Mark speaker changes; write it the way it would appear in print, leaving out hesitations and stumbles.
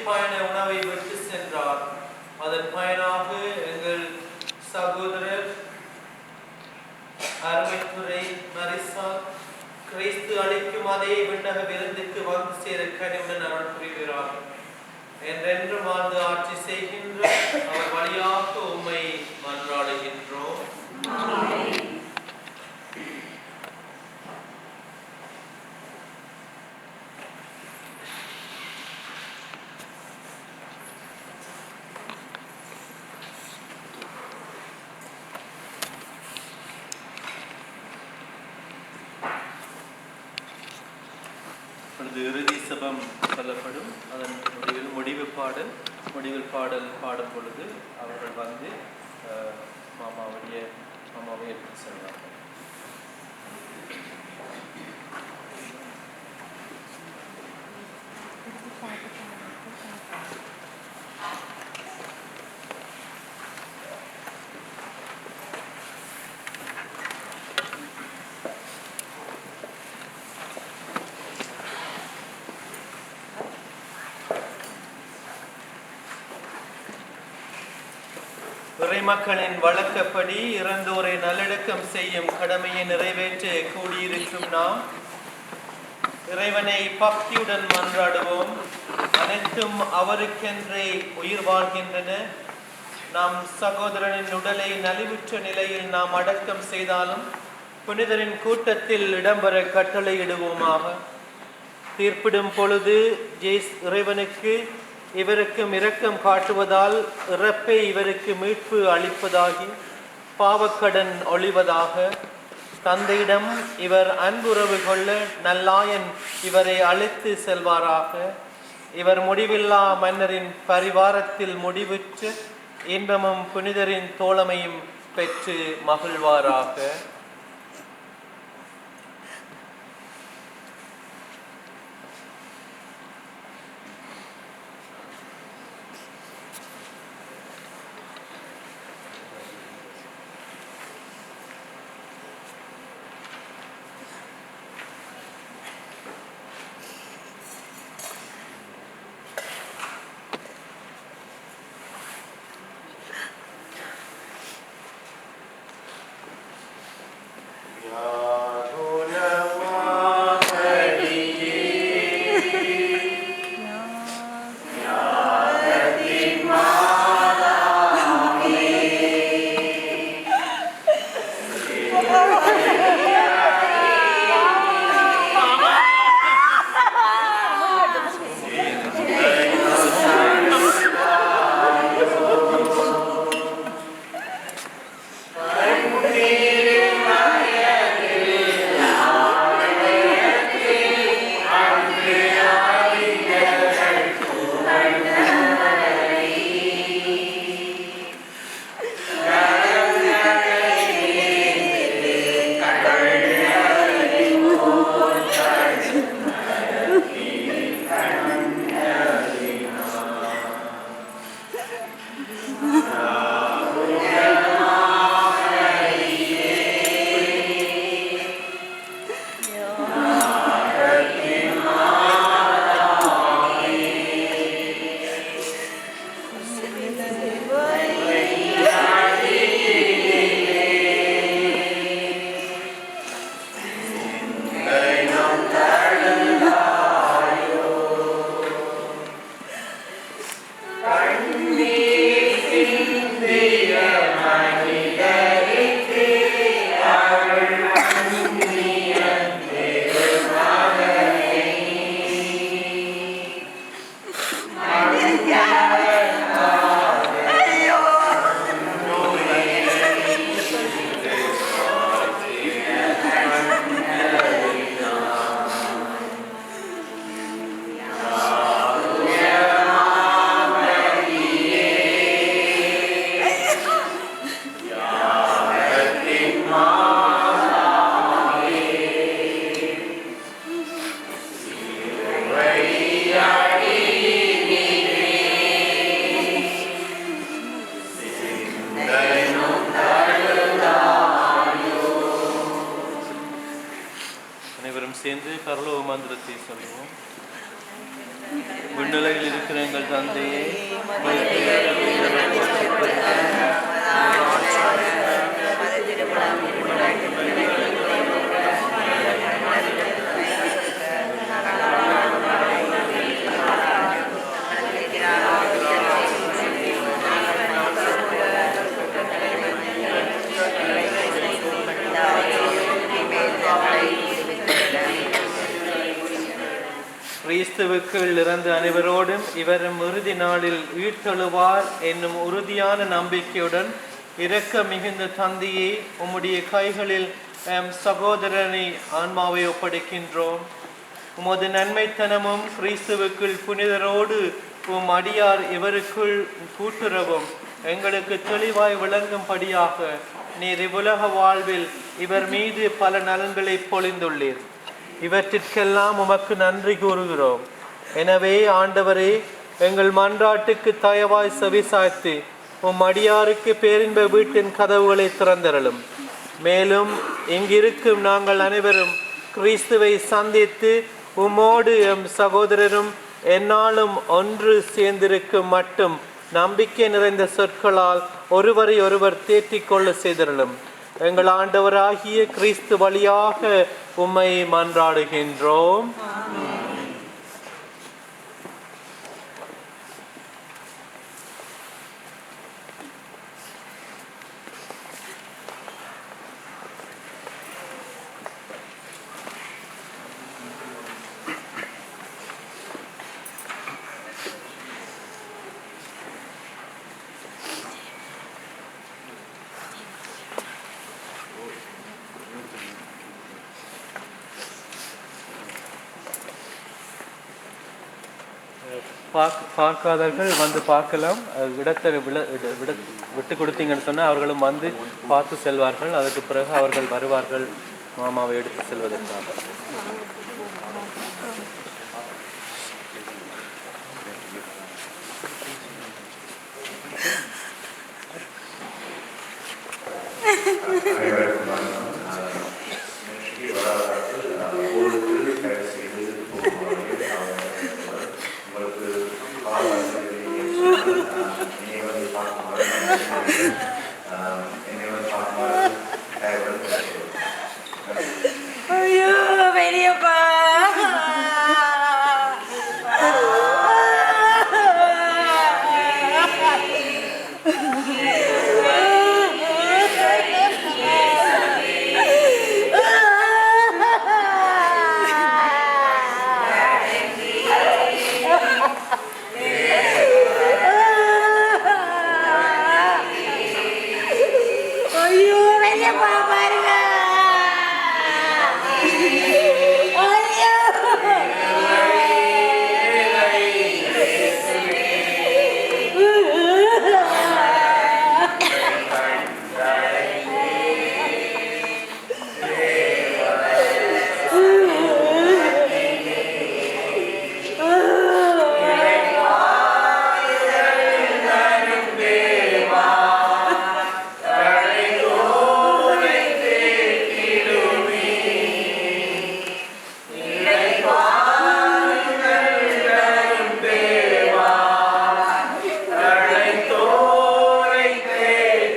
Speaker 1: பயண உணவை விட்டு சென்றார். அதன் பயனாக எங்கள் சகோதரர் அருமைத்துறை மரிசா கிறிஸ்து அளிக்கும் அதே விண்ணக விருந்துக்கு வந்து சேர கனிவுடன் அருள் புரிகிறார். என்றென்றும் வாழ்ந்து ஆட்சி செய்கின்ற அவர் வழியாக உம்மை மன்றாடுகின்றோம். இறுதி சபம் சொல்லப்படும். அதன் முடிவில் பாடல் பாடும் பொழுது அவர்கள் வந்து மாமாவை எடுத்து செல்வார்கள். மக்களின் வழக்கப்படி இறந்தோரை நல்லடக்கம் செய்யும் கடமையை நிறைவேற்ற கூடியிருக்கும் நாம் இறைவனை பக்தியுடன் மன்றாடுவோம். அனைத்தும் அவருக்கென்றே உயிர் வாழ்கின்றன. நாம் சகோதரனின் உடலை நலிவுற்ற நிலையில் நாம் அடக்கம் செய்தாலும் புனிதரின் கூட்டத்தில் இடம்பெற கட்டளையிடுவோமாக. தீர்ப்பிடும் பொழுது இறைவனுக்கு இவருக்கும் இரக்கம் காட்டுவதால் இறப்பை இவருக்கு மீட்பு அளிப்பதாகி பாவக்கடன் ஒழிவதாக. தந்தையிடம் இவர் அன்புறவு கொள்ள நல்லாயன் இவரை அழைத்து செல்வாராக. இவர் முடிவில்லா மன்னரின் பரிவாரத்தில் முடிவுற்று இன்பமும் புனிதரின் தோழமையும் பெற்று மகிழ்வாராக. சேர்ந்து பரலோக மந்திரத்தை சொல்லுவோம். விண்ணுலகில் இருக்கிற எங்கள் தந்தையே, கிறிஸ்துவுக்குள் இறந்த அனைவரோடும் இவரும் இறுதி நாளில் உயிர்த்தெழுவார் என்னும் உறுதியான நம்பிக்கையுடன் இரக்க மிகுந்த தந்தையே, உம்முடைய கைகளில் எம் சகோதரனை ஆன்மாவை ஒப்படைக்கின்றோம். உமது நன்மைத்தனமும் கிறிஸ்துவுக்குள் புனிதரோடு உம் அடியார் இவருக்குள் கூட்டுறவும் எங்களுக்கு தெளிவாய் விளங்கும்படியாக நீர் இவ்வுலக வாழ்வில் இவர் மீது பல நலன்களை பொழிந்துள்ளீர். இவற்றிற்கெல்லாம் உமக்கு நன்றி கூறுகிறோம். எனவே ஆண்டவரே, எங்கள் மன்றாட்டுக்கு தயவாய் செவிசாய்த்து உம் அடியாருக்கு பேரின்ப வீட்டின் கதவுகளை திறந்தருளும். மேலும் இங்கிருக்கும் நாங்கள் அனைவரும் கிறிஸ்துவை சந்தித்து உம்மோடு எம் சகோதரரும் எந்நாளும் ஒன்று சேர்ந்திருக்கும் மட்டும் நம்பிக்கை நிறைந்த சொற்களால் ஒருவரை ஒருவர் தேற்றிக் கொள்ள செய்தருளும். எங்கள் ஆண்டவராகிய கிறிஸ்து வழியாக உம்மை மன்றாடுகின்றோம். பார்க்காதவர்கள் வந்து பார்க்கலாம். இடத்தை விட்டு கொடுத்தீங்கன்னு சொன்னால் அவர்களும் வந்து பார்த்து செல்வார்கள். அதுக்கு பிறகு அவர்கள் வருவார்கள் மாமாவை எடுத்து செல்வதற்காக.